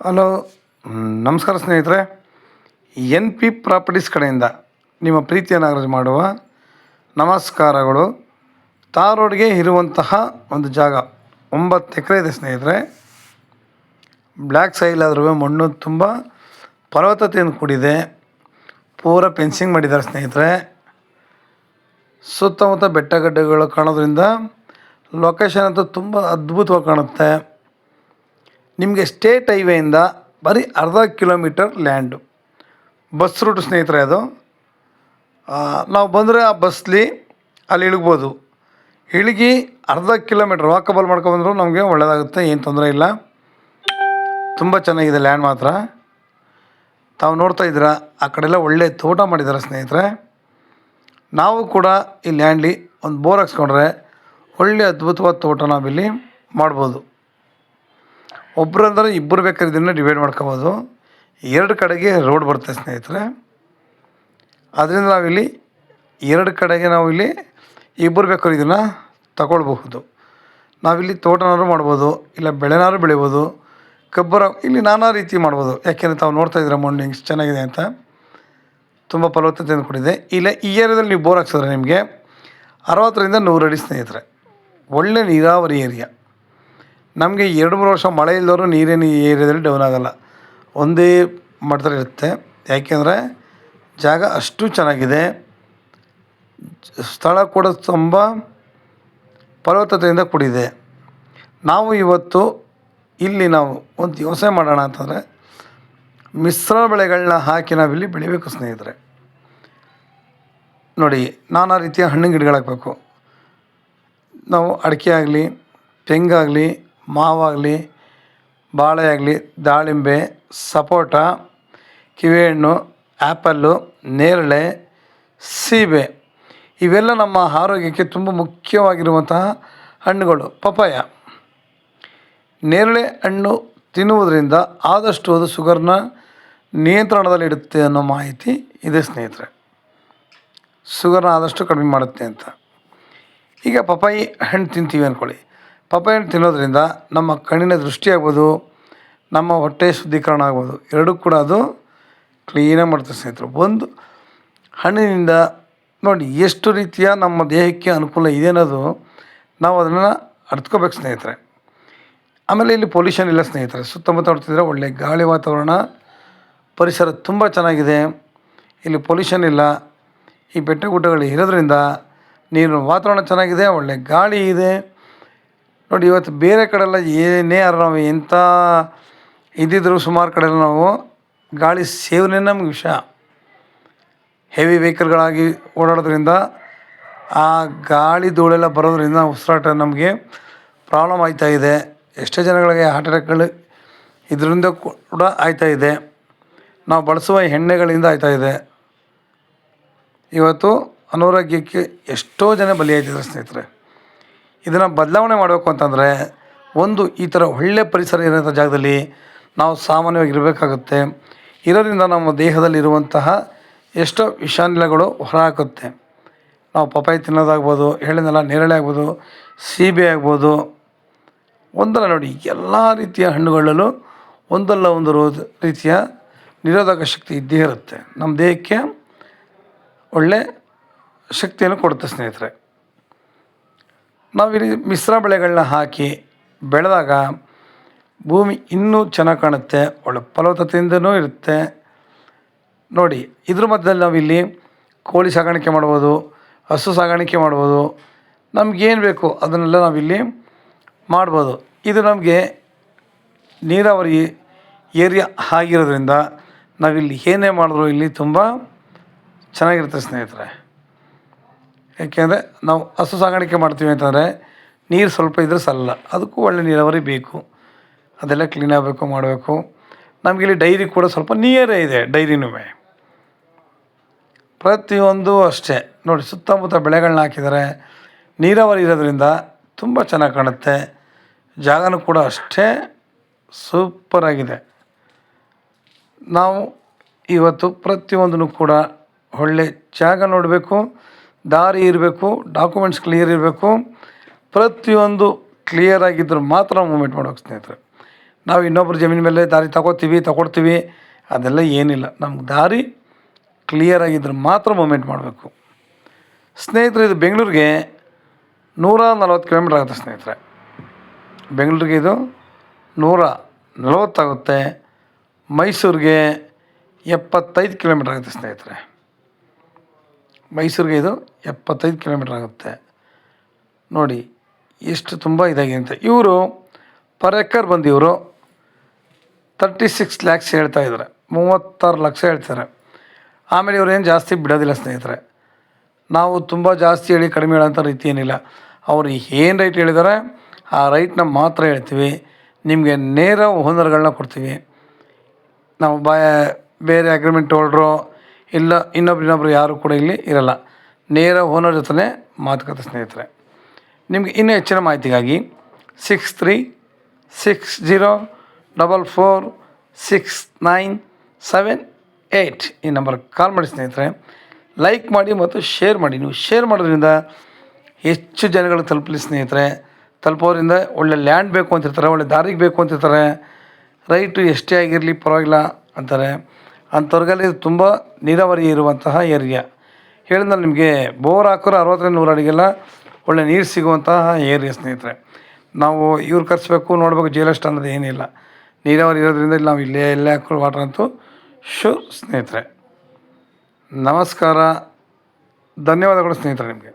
Hello. ನಮಸ್ಕಾರ ಸ್ನೇಹಿತರೆ. N P properties ಕಡೆಯಿಂದ ನಿಮ್ಮ ಪ್ರೀತಿಯನ್ನು ಅರ್ಜಿ ಮಾಡುವ ನಮಸ್ಕಾರಗಳು. ತಾರ್ ರೋಡ್ಗೆ ಇರುವಂತಹ ಒಂದು ಜಾಗ 9 ಎಕರೆ ಇದೆ ಸ್ನೇಹಿತರೆ. ಬ್ಲ್ಯಾಕ್ ಸೈಲ್ ಆದ್ರೂ ಮಣ್ಣು ತುಂಬ ಫಲವತ್ತತೆಯನ್ನು ಕೂಡಿದೆ. ಪೂರ ಫೆನ್ಸಿಂಗ್ ಮಾಡಿದ್ದಾರೆ ಸ್ನೇಹಿತರೆ. ಸುತ್ತಮುತ್ತ ಬೆಟ್ಟಗಡ್ಡೆಗಳು ಕಾಣೋದ್ರಿಂದ ಲೊಕೇಶನ್ ಅಂತೂ ತುಂಬ ಅದ್ಭುತವಾಗಿ ಕಾಣುತ್ತೆ. ನಿಮಗೆ ಸ್ಟೇಟ್ ಹೈವೇಯಿಂದ ಬರೀ ಅರ್ಧ ಕಿಲೋಮೀಟರ್ ಲ್ಯಾಂಡು. ಬಸ್ ರೂಟ್ ಸ್ನೇಹಿತರೆ ಅದು. ನಾವು ಬಂದರೆ ಆ ಬಸ್ಲಿ ಅಲ್ಲಿ ಇಳಿಗ್ಬೋದು. ಇಳಿಗಿ ಅರ್ಧ ಕಿಲೋಮೀಟ್ರ್ ವಾಕಬಲ್ ಮಾಡ್ಕೊಬಂದರೂ ನಮಗೆ ಒಳ್ಳೆಯದಾಗುತ್ತೆ, ಏನು ತೊಂದರೆ ಇಲ್ಲ. ತುಂಬ ಚೆನ್ನಾಗಿದೆ ಲ್ಯಾಂಡ್ ಮಾತ್ರ. ತಾವು ನೋಡ್ತಾ ಇದ್ದೀರಾ, ಆ ಕಡೆಲ್ಲ ಒಳ್ಳೆ ತೋಟ ಮಾಡಿದ್ದಾರೆ ಸ್ನೇಹಿತರೆ. ನಾವು ಕೂಡ ಈ ಲ್ಯಾಂಡ್ಲಿ ಒಂದು ಬೋರ್ ಹಾಕ್ಸ್ಕೊಂಡ್ರೆ ಒಳ್ಳೆ ಅದ್ಭುತವಾದ ತೋಟ ನಾವಿಲ್ಲಿ ಮಾಡ್ಬೋದು. ಒಬ್ಬರು ಅಂದರೆ ಇಬ್ಬರು ಬೇಕಾದ್ರೆ ಇದನ್ನು ಡಿವೈಡ್ ಮಾಡ್ಕೋಬೋದು. 2 ಕಡೆಗೆ ರೋಡ್ ಬರುತ್ತೆ ಸ್ನೇಹಿತರೆ. ಅದರಿಂದ ನಾವಿಲ್ಲಿ 2 ಕಡೆಗೆ ನಾವಿಲ್ಲಿ ಇಬ್ಬರು ಬೇಕಾದ್ರೆ ಇದನ್ನು ತಗೊಳ್ಬಹುದು. ನಾವಿಲ್ಲಿ ತೋಟನಾದ್ರು ಮಾಡ್ಬೋದು, ಇಲ್ಲ ಬೆಳೆನಾದ್ರು ಬೆಳಿಬೋದು, ಕಬ್ಬರ ಇಲ್ಲಿ ನಾನಾ ರೀತಿ ಮಾಡ್ಬೋದು. ಯಾಕೆಂದರೆ ತಾವು ನೋಡ್ತಾ ಇದ್ದೀರ ಮಣ್ಣು ಹಿಂಗೆ ಚೆನ್ನಾಗಿದೆ ಅಂತ, ತುಂಬ ಫಲವತ್ತತೆಯನ್ನು ಕೊಟ್ಟಿದೆ. ಇಲ್ಲ ಈ ಏರಿಯಾದಲ್ಲಿ ನೀವು ಬೋರ್ ಹಾಕ್ಸಿದ್ರೆ ನಿಮಗೆ 60ರಿಂದ 100 ಅಡಿ ಸ್ನೇಹಿತರೆ. ಒಳ್ಳೆ ನೀರಾವರಿ ಏರಿಯಾ. ನಮಗೆ 2-3 ವರ್ಷ ಮಳೆ ಇಲ್ಲದವರು ನೀರೇನು ಈ ಏರಿಯಾದಲ್ಲಿ ಡೌನ್ ಆಗೋಲ್ಲ, ಒಂದೇ ಮಟ್ಟದಲ್ಲಿ ಇರುತ್ತೆ. ಯಾಕೆಂದರೆ ಜಾಗ ಅಷ್ಟು ಚೆನ್ನಾಗಿದೆ. ಸ್ಥಳ ಕೂಡ ತುಂಬ ಫಲವತ್ತತೆಯಿಂದ ಕೂಡಿದೆ. ನಾವು ಇವತ್ತು ಇಲ್ಲಿ ನಾವು ಒಂದು ವ್ಯವಸಾಯ ಮಾಡೋಣ ಅಂತಂದರೆ ಮಿಶ್ರ ಬೆಳೆಗಳನ್ನ ಹಾಕಿ ನಾವಿಲ್ಲಿ ಬೆಳಿಬೇಕು ಸ್ನೇಹಿತರೆ. ನೋಡಿ, ನಾನಾ ರೀತಿಯ ಹಣ್ಣಿನ ಗಿಡಗಳು ಹಾಕಬೇಕು. ನಾವು ಅಡಿಕೆ ಆಗಲಿ, ತೆಂಗಾಗಲಿ, ಮಾವಾಗಲಿ, ಬಾಳೆ ಆಗಲಿ, ದಾಳಿಂಬೆ, ಸಪೋಟ, ಕಿವಿಹಣ್ಣು, ಆ್ಯಪಲ್ಲು, ನೇರಳೆ, ಸೀಬೆ ಇವೆಲ್ಲ ನಮ್ಮ ಆರೋಗ್ಯಕ್ಕೆ ತುಂಬ ಮುಖ್ಯವಾಗಿರುವಂತಹ ಹಣ್ಣುಗಳು. ಪಪಾಯ, ನೇರಳೆ ಹಣ್ಣು ತಿನ್ನುವುದರಿಂದ ಆದಷ್ಟು ಅದು ಶುಗರ್ನ ನಿಯಂತ್ರಣದಲ್ಲಿಡುತ್ತೆ ಅನ್ನೋ ಮಾಹಿತಿ ಇದೆ ಸ್ನೇಹಿತರೆ. ಶುಗರ್ನ ಆದಷ್ಟು ಕಡಿಮೆ ಮಾಡುತ್ತೆ ಅಂತ. ಈಗ ಪಪಾಯಿ ಹಣ್ಣು ತಿಂತೀವಿ ಅಂದ್ಕೊಳ್ಳಿ. ಪಪಾಯಿ ಹಣ್ಣು ತಿನ್ನೋದ್ರಿಂದ ನಮ್ಮ ಕಣ್ಣಿನ ದೃಷ್ಟಿ ಆಗ್ಬೋದು, ನಮ್ಮ ಹೊಟ್ಟೆ ಶುದ್ಧೀಕರಣ ಆಗ್ಬೋದು, ಎರಡೂ ಕೂಡ ಅದು ಕ್ಲೀನಾಗಿ ಮಾಡ್ತದೆ ಸ್ನೇಹಿತರೆ. ಒಂದು ಹಣ್ಣಿನಿಂದ ನೋಡಿ ಎಷ್ಟು ರೀತಿಯ ನಮ್ಮ ದೇಹಕ್ಕೆ ಅನುಕೂಲ ಇದೆ ಅನ್ನೋದು ನಾವು ಅದನ್ನು ಅರ್ಥಕೋಬೇಕು ಸ್ನೇಹಿತರೆ. ಆಮೇಲೆ ಇಲ್ಲಿ ಪೊಲ್ಯೂಷನ್ ಇಲ್ಲ ಸ್ನೇಹಿತರೆ. ಸುತ್ತಮುತ್ತ ನೋಡ್ತಿದ್ರೆ ಒಳ್ಳೆ ಗಾಳಿ ವಾತಾವರಣ, ಪರಿಸರ ತುಂಬ ಚೆನ್ನಾಗಿದೆ. ಇಲ್ಲಿ ಪೊಲ್ಯೂಷನ್ ಇಲ್ಲ. ಈ ಬೆಟ್ಟ ಗುಡ್ಡಗಳು ಇರೋದ್ರಿಂದ ನೀರಿನ ವಾತಾವರಣ ಚೆನ್ನಾಗಿದೆ, ಒಳ್ಳೆ ಗಾಳಿ ಇದೆ. ನೋಡಿ, ಇವತ್ತು ಬೇರೆ ಕಡೆಲ್ಲ ಏನೇ ಯಾರು ನಾವು ಎಂಥ ಇದ್ದಿದ್ರು ಸುಮಾರು ಕಡೆಲ್ಲ ನಾವು ಗಾಳಿ ಸೇವನೆ ನಮ್ಗೆ ವಿಷ. ಹೆವಿ ವೆಹಿಕಲ್ಗಳಾಗಿ ಓಡಾಡೋದ್ರಿಂದ ಆ ಗಾಳಿ ಧೂಳೆಲ್ಲ ಬರೋದ್ರಿಂದ ಉಸಿರಾಟ ನಮಗೆ ಪ್ರಾಬ್ಲಮ್ ಆಗ್ತಾಯಿದೆ. ಎಷ್ಟೋ ಜನಗಳಿಗೆ ಹಾರ್ಟ್ ಅಟ್ಯಾಕ್ಗಳು ಇದರಿಂದ ಕೂಡ ಆಗ್ತಾಯಿದೆ. ನಾವು ಬಳಸುವ ಎಣ್ಣೆಗಳಿಂದ ಆಗ್ತಾಯಿದೆ. ಇವತ್ತು ಅನಾರೋಗ್ಯಕ್ಕೆ ಎಷ್ಟೋ ಜನ ಬಲಿಯಾಗ್ತಿದ್ದಾರೆ ಸ್ನೇಹಿತರೆ. ಇದನ್ನು ಬದಲಾವಣೆ ಮಾಡಬೇಕು ಅಂತಂದರೆ ಒಂದು ಈ ಥರ ಒಳ್ಳೆಯ ಪರಿಸರ ಇರೋಂಥ ಜಾಗದಲ್ಲಿ ನಾವು ಸಾಮಾನ್ಯವಾಗಿ ಇರಬೇಕಾಗುತ್ತೆ. ಇರೋದ್ರಿಂದ ನಮ್ಮ ದೇಹದಲ್ಲಿರುವಂತಹ ಎಷ್ಟೋ ವಿಷಾನಿಲಗಳು ಹೊರಹಾಕುತ್ತೆ. ನಾವು ಪಪಾಯಿ ತಿನ್ನೋದಾಗ್ಬೋದು, ಹೇಳಿದ್ನಲ್ಲ ನೇರಳೆ ಆಗ್ಬೋದು, ಸೀಬೆ ಆಗ್ಬೋದು, ಒಂದಲ್ಲ ನೋಡಿ ಎಲ್ಲ ರೀತಿಯ ಹಣ್ಣುಗಳಲ್ಲೂ ಒಂದಲ್ಲ ಒಂದು ರೀತಿಯ ನಿರೋಧಕ ಶಕ್ತಿ ಇದ್ದೇ ಇರುತ್ತೆ. ನಮ್ಮ ದೇಹಕ್ಕೆ ಒಳ್ಳೆ ಶಕ್ತಿಯನ್ನು ಕೊಡುತ್ತೆ ಸ್ನೇಹಿತರೆ. ನಾವಿಲ್ಲಿ ಮಿಶ್ರ ಬೆಳೆಗಳನ್ನ ಹಾಕಿ ಬೆಳೆದಾಗ ಭೂಮಿ ಇನ್ನೂ ಚೆನ್ನಾಗಿ ಕಾಣುತ್ತೆ, ಒಳ್ಳೆ ಫಲವತ್ತತೆಯಿಂದನೂ ಇರುತ್ತೆ. ನೋಡಿ, ಇದ್ರ ಮಧ್ಯದಲ್ಲಿ ನಾವಿಲ್ಲಿ ಕೋಳಿ ಸಾಗಾಣಿಕೆ ಮಾಡ್ಬೋದು, ಹಸು ಸಾಗಾಣಿಕೆ ಮಾಡ್ಬೋದು. ನಮಗೇನು ಬೇಕು ಅದನ್ನೆಲ್ಲ ನಾವಿಲ್ಲಿ ಮಾಡ್ಬೋದು. ಇದು ನಮಗೆ ನೀರಾವರಿ ಏರಿಯಾ ಆಗಿರೋದ್ರಿಂದ ನಾವಿಲ್ಲಿ ಏನೇ ಮಾಡಿದ್ರು ಇಲ್ಲಿ ತುಂಬ ಚೆನ್ನಾಗಿರುತ್ತೆ ಸ್ನೇಹಿತರೆ. ಏಕೆಂದರೆ ನಾವು ಹಸು ಸಾಗಾಣಿಕೆ ಮಾಡ್ತೀವಿ ಅಂತಂದರೆ ನೀರು ಸ್ವಲ್ಪ ಇದ್ದರೆ ಸಲ್ಲ, ಅದಕ್ಕೂ ಒಳ್ಳೆ ನೀರಾವರಿ ಬೇಕು. ಅದೆಲ್ಲ ಕ್ಲೀನ್ ಆಗಬೇಕು, ಮಾಡಬೇಕು. ನಮಗಿಲ್ಲಿ ಡೈರಿ ಕೂಡ ಸ್ವಲ್ಪ ನಿಯರೇ ಇದೆ. ಡೈರಿನೂ ಪ್ರತಿಯೊಂದು ಅಷ್ಟೇ. ನೋಡಿ, ಸುತ್ತಮುತ್ತ ಬೆಳೆಗಳನ್ನ ಹಾಕಿದ್ದಾರೆ. ನೀರಾವರಿ ಇರೋದ್ರಿಂದ ತುಂಬ ಚೆನ್ನಾಗಿ ಕಾಣುತ್ತೆ. ಜಾಗನೂ ಕೂಡ ಅಷ್ಟೇ ಸೂಪರಾಗಿದೆ. ನಾವು ಇವತ್ತು ಪ್ರತಿಯೊಂದನ್ನು ಕೂಡ ಒಳ್ಳೆ ಜಾಗ ನೋಡಬೇಕು, ದಾರಿ ಇರಬೇಕು, ಡಾಕ್ಯುಮೆಂಟ್ಸ್ ಕ್ಲಿಯರ್ ಇರಬೇಕು. ಪ್ರತಿಯೊಂದು ಕ್ಲಿಯರ್ ಆಗಿದ್ದರೆ ಮಾತ್ರ ಮೂವ್ಮೆಂಟ್ ಮಾಡೋಕೆ ಸ್ನೇಹಿತರೆ. ನಾವು ಇನ್ನೊಬ್ಬರ ಜಮೀನು ಮೇಲೆ ದಾರಿ ತಗೊಳ್ತೀವಿ ಅದೆಲ್ಲ ಏನಿಲ್ಲ. ನಮ್ಗೆ ದಾರಿ ಕ್ಲಿಯರ್ ಆಗಿದ್ರೆ ಮಾತ್ರ ಮೂಮೆಂಟ್ ಮಾಡಬೇಕು. ಸ್ನೇಹಿತರೆ, ಇದು ಬೆಂಗಳೂರಿಗೆ 140 ಕಿಲೋಮೀಟ್ರ್ ಆಗುತ್ತೆ ಸ್ನೇಹಿತರೆ. ಬೆಂಗಳೂರಿಗೆ ಇದು 140 ಆಗುತ್ತೆ. ಮೈಸೂರಿಗೆ 75 ಕಿಲೋಮೀಟ್ರ್ ಆಗುತ್ತೆ ಸ್ನೇಹಿತರೆ. ಮೈಸೂರಿಗೆ ಇದು 75 ಕಿಲೋಮೀಟ್ರ್ ಆಗುತ್ತೆ. ನೋಡಿ ಎಷ್ಟು ತುಂಬ ಇದಾಗಿದೆ. ಇವರು ಪರ್ ಎಕರ್ ಬಂದು ಇವರು 36 lakhs ಹೇಳ್ತಾಯಿದ್ದಾರೆ, 36 ಲಕ್ಷ ಹೇಳ್ತಾರೆ. ಆಮೇಲೆ ಇವ್ರು ಏನು ಜಾಸ್ತಿ ಬಿಡೋದಿಲ್ಲ ಸ್ನೇಹಿತರೆ. ನಾವು ತುಂಬ ಜಾಸ್ತಿ ಹೇಳಿ ಕಡಿಮೆ ಹೇಳೋಂಥ ರೀತಿ ಏನಿಲ್ಲ. ಅವರು ಏನು ರೈಟ್ ಹೇಳಿದ್ದಾರೆ ಆ ರೈಟ್ನ ಮಾತ್ರ ಹೇಳ್ತೀವಿ. ನಿಮಗೆ ನೇರ ಓನರ್ಗಳನ್ನ ಕೊಡ್ತೀವಿ. ನಾವು ಬೇರೆ ಅಗ್ರಿಮೆಂಟ್ ಹೋಲ್ಡ್ರು ಇಲ್ಲ ಇನ್ನೊಬ್ರು ಯಾರು ಕೂಡ ಇಲ್ಲಿ ಇರಲ್ಲ. ನೇರ ಓನರ್ ಜೊತೆ ಮಾತುಕತೆ ಸ್ನೇಹಿತರೆ. ನಿಮಗೆ ಇನ್ನೂ ಹೆಚ್ಚಿನ ಮಾಹಿತಿಗಾಗಿ 6360446978 ಈ ನಂಬರ್ಗೆ ಕಾಲ್ ಮಾಡಿ ಸ್ನೇಹಿತರೆ. ಲೈಕ್ ಮಾಡಿ ಮತ್ತು ಶೇರ್ ಮಾಡಿ. ನೀವು ಶೇರ್ ಮಾಡೋದ್ರಿಂದ ಹೆಚ್ಚು ಜನಗಳು ತಲುಪಲಿ ಸ್ನೇಹಿತರೆ. ತಲುಪೋದ್ರಿಂದ ಒಳ್ಳೆ ಲ್ಯಾಂಡ್ ಬೇಕು ಅಂತಿರ್ತಾರೆ, ಒಳ್ಳೆ ದಾರಿಗೆ ಬೇಕು ಅಂತಿರ್ತಾರೆ, ರೈಟು ಎಷ್ಟೇ ಆಗಿರಲಿ ಪರವಾಗಿಲ್ಲ ಅಂತಾರೆ. ಅಂಥವ್ರಿಗೆಲ್ಲ ಇದು ತುಂಬ ನೀರಾವರಿ ಇರುವಂತಹ ಏರಿಯಾ. ಹೇಳಿದ್ಮೇಲೆ ನಿಮಗೆ ಬೋರ್ ಹಾಕೋರು 60-100 ಅಡಿಗೆಲ್ಲ ಒಳ್ಳೆ ನೀರು ಸಿಗುವಂತಹ ಏರಿಯಾ ಸ್ನೇಹಿತರೆ. ನಾವು ಇವ್ರು ಕರೆಸ್ಬೇಕು ನೋಡಬೇಕು ಜೇಲಸ್ಟ್ ಅನ್ನೋದು ಏನಿಲ್ಲ. ನೀರಾವರಿ ಇರೋದ್ರಿಂದ ನಾವು ಎಲ್ಲೇ ಹಾಕೋ ವಾಟರ್ ಅಂತೂ ಶೂರ್ ಸ್ನೇಹಿತರೆ. ನಮಸ್ಕಾರ, ಧನ್ಯವಾದಗಳು ಸ್ನೇಹಿತರೆ ನಿಮಗೆ.